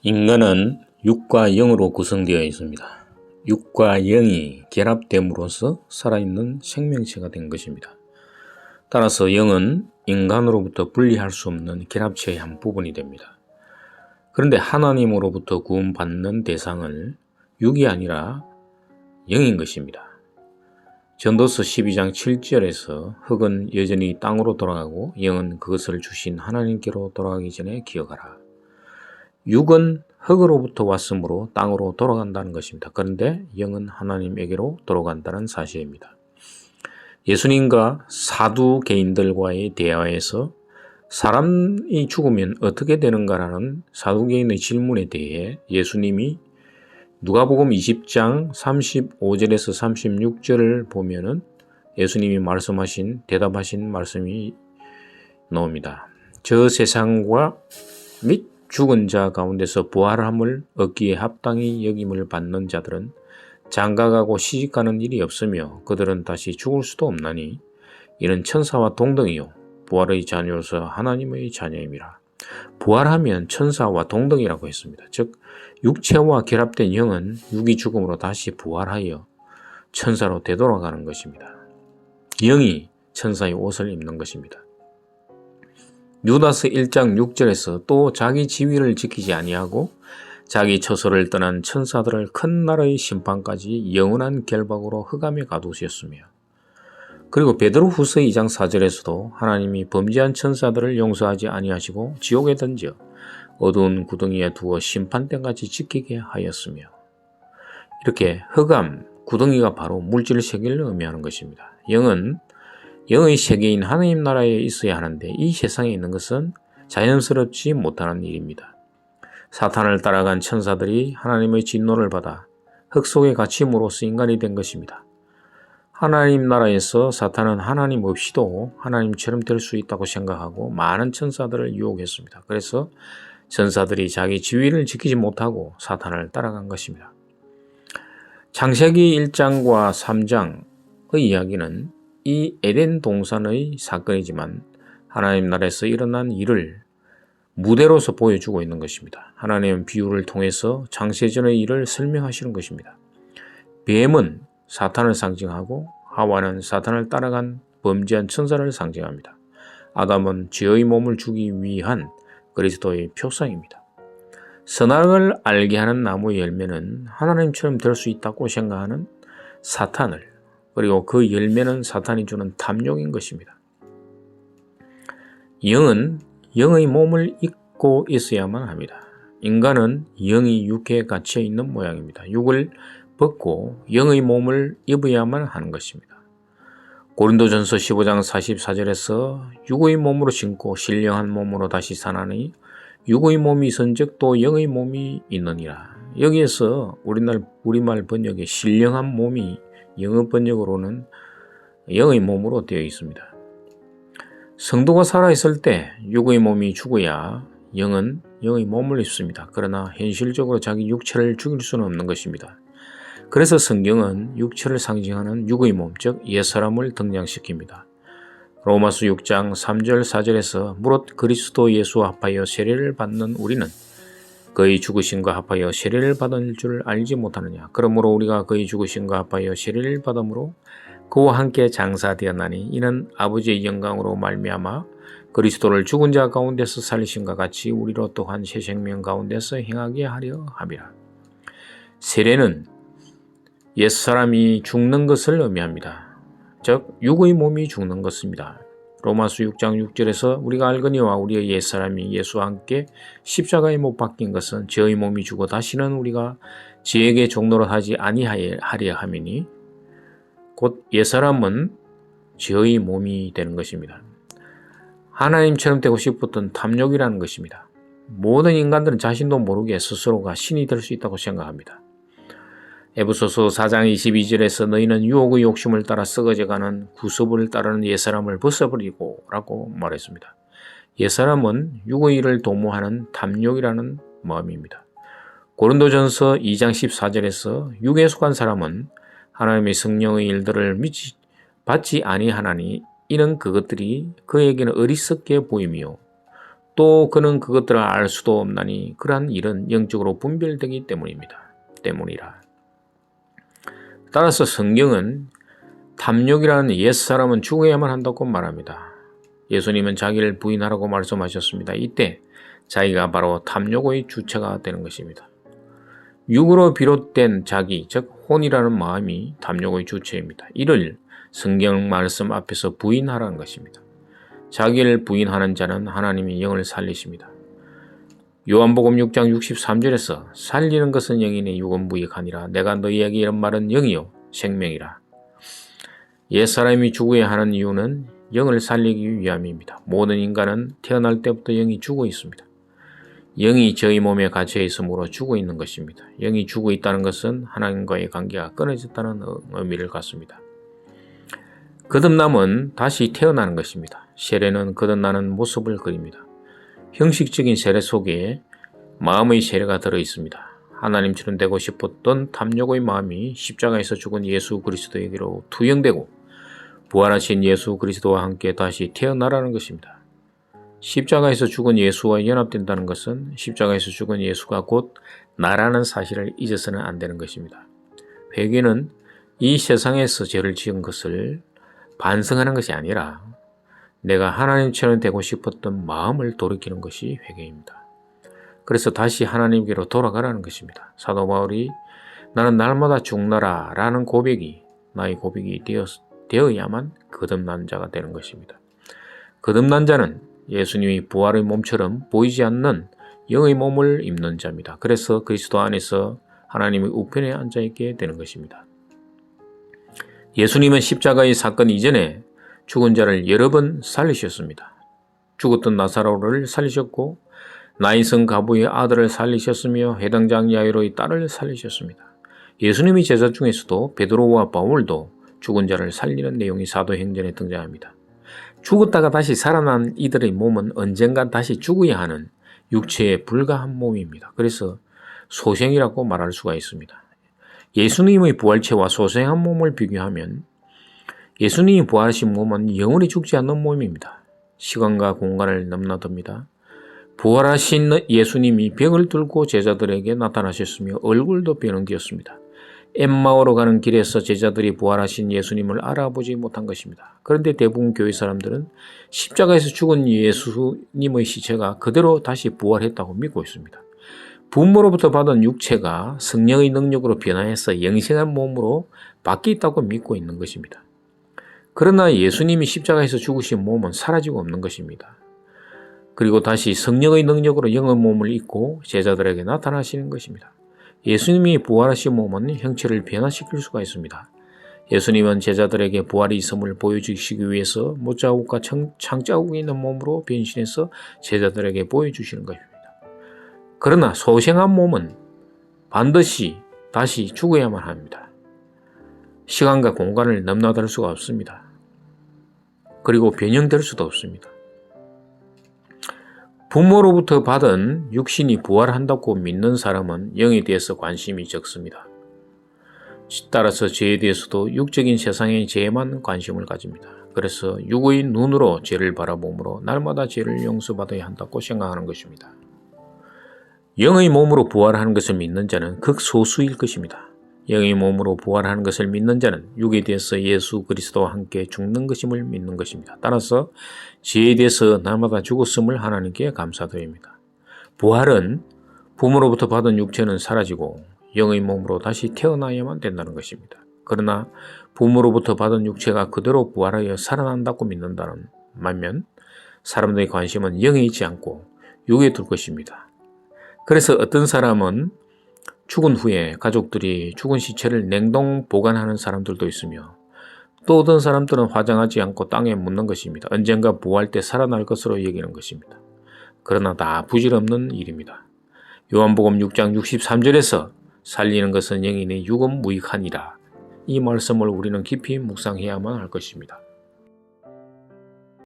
인간은 육과 영으로 구성되어 있습니다. 육과 영이 결합됨으로써 살아있는 생명체가 된 것입니다. 따라서 영은 인간으로부터 분리할 수 없는 결합체의 한 부분이 됩니다. 그런데 하나님으로부터 구원받는 대상은 육이 아니라 영인 것입니다. 전도서 12장 7절에서 흙은 여전히 땅으로 돌아가고 영은 그것을 주신 하나님께로 돌아가기 전에 기억하라. 육은 흙으로부터 왔으므로 땅으로 돌아간다는 것입니다. 그런데 영은 하나님에게로 돌아간다는 사실입니다. 예수님과 사두개인들과의 대화에서 사람이 죽으면 어떻게 되는가라는 사두개인의 질문에 대해 예수님이 누가복음 20장 35절에서 36절을 보면은 예수님이 대답하신 말씀이 나옵니다. 저 세상과 및 죽은 자 가운데서 부활함을 얻기에 합당히 여김을 받는 자들은 장가가고 시집가는 일이 없으며 그들은 다시 죽을 수도 없나니 이는 천사와 동등이요 부활의 자녀로서 하나님의 자녀임이라. 부활하면 천사와 동등이라고 했습니다. 즉 육체와 결합된 영은 육이 죽음으로 다시 부활하여 천사로 되돌아가는 것입니다. 영이 천사의 옷을 입는 것입니다. 유다서 1장 6절에서 또 자기 지위를 지키지 아니하고 자기 처소를 떠난 천사들을 큰 날의 심판까지 영원한 결박으로 흑암에 가두셨으며, 그리고 베드로후서 2장 4절에서도 하나님이 범죄한 천사들을 용서하지 아니하시고 지옥에 던져 어두운 구덩이에 두어 심판때까지 지키게 하였으며, 이렇게 흑암, 구덩이가 바로 물질 세계를 의미하는 것입니다. 영은 영의 세계인 하나님 나라에 있어야 하는데 이 세상에 있는 것은 자연스럽지 못하는 일입니다. 사탄을 따라간 천사들이 하나님의 진노를 받아 흙 속에 갇힘으로써 인간이 된 것입니다. 하나님 나라에서 사탄은 하나님 없이도 하나님처럼 될 수 있다고 생각하고 많은 천사들을 유혹했습니다. 그래서 천사들이 자기 지위를 지키지 못하고 사탄을 따라간 것입니다. 창세기 1장과 3장의 이야기는 이 에덴 동산의 사건이지만 하나님 나라에서 일어난 일을 무대로서 보여주고 있는 것입니다. 하나님은 비유를 통해서 창세전의 일을 설명하시는 것입니다. 뱀은 사탄을 상징하고 하와는 사탄을 따라간 범죄한 천사를 상징합니다. 아담은 죄의 몸을 주기 위한 그리스도의 표상입니다. 선악을 알게 하는 나무의 열매는 하나님처럼 될 수 있다고 생각하는 사탄을, 그리고 그 열매는 사탄이 주는 탐욕인 것입니다. 영은 영의 몸을 입고 있어야만 합니다. 인간은 영이 육에 갇혀 있는 모양입니다. 육을 벗고 영의 몸을 입어야만 하는 것입니다. 고린도전서 15장 44절에서 육의 몸으로 신고 신령한 몸으로 다시 사나니 육의 몸이 있은즉 또 영의 몸이 있느니라. 여기에서 우리말 번역에 신령한 몸이 영어 번역으로는 영의 몸으로 되어 있습니다. 성도가 살아있을 때 육의 몸이 죽어야 영은 영의 몸을 입습니다. 그러나 현실적으로 자기 육체를 죽일 수는 없는 것입니다. 그래서 성경은 육체를 상징하는 육의 몸, 즉 옛사람을 등장시킵니다. 로마서 6장 3절 4절에서 무릇 그리스도 예수와 합하여 세례를 받는 우리는 그의 죽으심과 합하여 세례를 받은 줄 알지 못하느냐. 그러므로 우리가 그의 죽으심과 합하여 세례를 받음으로 그와 함께 장사되었나니 이는 아버지의 영광으로 말미암아 그리스도를 죽은 자 가운데서 살리심과 같이 우리로 또한 새 생명 가운데서 행하게 하려 함이라. 세례는 옛사람이 죽는 것을 의미합니다. 즉 육의 몸이 죽는 것입니다. 로마서 6장 6절에서 우리가 알거니와 우리의 옛사람이 예수와 함께 십자가에 못 박힌 것은 죄의 몸이 죽어 다시는 우리가 죄에게 종노릇하지 아니하려 함이니 곧 옛사람은 죄의 몸이 되는 것입니다. 하나님처럼 되고 싶었던 탐욕이라는 것입니다. 모든 인간들은 자신도 모르게 스스로가 신이 될 수 있다고 생각합니다. 에베소서 4장 22절에서 너희는 유혹의 욕심을 따라 썩어져가는 구습을 따르는 옛사람을 벗어버리고 라고 말했습니다. 옛사람은 육의 일을 도모하는 탐욕이라는 마음입니다. 고린도전서 2장 14절에서 육에 속한 사람은 하나님의 성령의 일들을 받지 아니하나니 이는 그것들이 그에게는 어리석게 보이며 또 그는 그것들을 알 수도 없나니 그러한 일은 영적으로 분별되기 때문이라. 따라서 성경은 탐욕이라는 옛사람은 죽어야만 한다고 말합니다. 예수님은 자기를 부인하라고 말씀하셨습니다. 이때 자기가 바로 탐욕의 주체가 되는 것입니다. 육으로 비롯된 자기, 즉 혼이라는 마음이 탐욕의 주체입니다. 이를 성경 말씀 앞에서 부인하라는 것입니다. 자기를 부인하는 자는 하나님이 영을 살리십니다. 요한복음 6장 63절에서 살리는 것은 영이니 육은 무익하니라. 내가 너희에게 이런 말은 영이요 생명이라. 옛사람이 죽어야 하는 이유는 영을 살리기 위함입니다. 모든 인간은 태어날 때부터 영이 죽어 있습니다. 영이 저희 몸에 갇혀 있으므로 죽어 있는 것입니다. 영이 죽어 있다는 것은 하나님과의 관계가 끊어졌다는 의미를 갖습니다. 거듭남은 다시 태어나는 것입니다. 세례는 거듭나는 모습을 그립니다. 형식적인 세례 속에 마음의 세례가 들어있습니다. 하나님처럼 되고 싶었던 탐욕의 마음이 십자가에서 죽은 예수 그리스도에게로 투영되고 부활하신 예수 그리스도와 함께 다시 태어나라는 것입니다. 십자가에서 죽은 예수와 연합된다는 것은 십자가에서 죽은 예수가 곧 나라는 사실을 잊어서는 안 되는 것입니다. 회개는 이 세상에서 죄를 지은 것을 반성하는 것이 아니라 내가 하나님처럼 되고 싶었던 마음을 돌이키는 것이 회개입니다. 그래서 다시 하나님께로 돌아가라는 것입니다. 사도 바울이 나는 날마다 죽노라 라는 고백이 나의 고백이 되어야만 거듭난 자가 되는 것입니다. 거듭난 자는 예수님이 부활의 몸처럼 보이지 않는 영의 몸을 입는 자입니다. 그래서 그리스도 안에서 하나님의 우편에 앉아있게 되는 것입니다. 예수님은 십자가의 사건 이전에 죽은 자를 여러 번 살리셨습니다. 죽었던 나사로를 살리셨고 나인성 가부의 아들을 살리셨으며 해당장 야이로의 딸을 살리셨습니다. 예수님의 제자 중에서도 베드로와 바울도 죽은 자를 살리는 내용이 사도행전에 등장합니다. 죽었다가 다시 살아난 이들의 몸은 언젠가 다시 죽어야 하는 육체에 불과한 몸입니다. 그래서 소생이라고 말할 수가 있습니다. 예수님의 부활체와 소생한 몸을 비교하면 예수님이 부활하신 몸은 영원히 죽지 않는 몸입니다. 시간과 공간을 넘나듭니다. 부활하신 예수님이 벽을 뚫고 제자들에게 나타나셨으며 얼굴도 변형되었습니다. 엠마오로 가는 길에서 제자들이 부활하신 예수님을 알아보지 못한 것입니다. 그런데 대부분 교회 사람들은 십자가에서 죽은 예수님의 시체가 그대로 다시 부활했다고 믿고 있습니다. 부모로부터 받은 육체가 성령의 능력으로 변화해서 영생한 몸으로 바뀌었다고 믿고 있는 것입니다. 그러나 예수님이 십자가에서 죽으신 몸은 사라지고 없는 것입니다. 그리고 다시 성령의 능력으로 영의 몸을 입고 제자들에게 나타나시는 것입니다. 예수님이 부활하신 몸은 형체를 변화시킬 수가 있습니다. 예수님은 제자들에게 부활이 있음을 보여주시기 위해서 못자국과 창자국이 있는 몸으로 변신해서 제자들에게 보여주시는 것입니다. 그러나 소생한 몸은 반드시 다시 죽어야만 합니다. 시간과 공간을 넘나들 수가 없습니다. 그리고 변형될 수도 없습니다. 부모로부터 받은 육신이 부활한다고 믿는 사람은 영에 대해서 관심이 적습니다. 따라서 죄에 대해서도 육적인 세상의 죄에만 관심을 가집니다. 그래서 육의 눈으로 죄를 바라보므로 날마다 죄를 용서받아야 한다고 생각하는 것입니다. 영의 몸으로 부활하는 것을 믿는 자는 극소수일 것입니다. 영의 몸으로 부활하는 것을 믿는 자는 육에 대해서 예수 그리스도와 함께 죽는 것임을 믿는 것입니다. 따라서 죄에 대해서 날마다 죽었음을 하나님께 감사드립니다. 부활은 부모로부터 받은 육체는 사라지고 영의 몸으로 다시 태어나야만 된다는 것입니다. 그러나 부모로부터 받은 육체가 그대로 부활하여 살아난다고 믿는다는 반면 사람들의 관심은 영에 있지 않고 육에 둘 것입니다. 그래서 어떤 사람은 죽은 후에 가족들이 죽은 시체를 냉동 보관하는 사람들도 있으며 또 어떤 사람들은 화장하지 않고 땅에 묻는 것입니다. 언젠가 부활 때 살아날 것으로 여기는 것입니다. 그러나 다 부질없는 일입니다. 요한복음 6장 63절에서 살리는 것은 영이니 육은 무익하니라. 이 말씀을 우리는 깊이 묵상해야만 할 것입니다.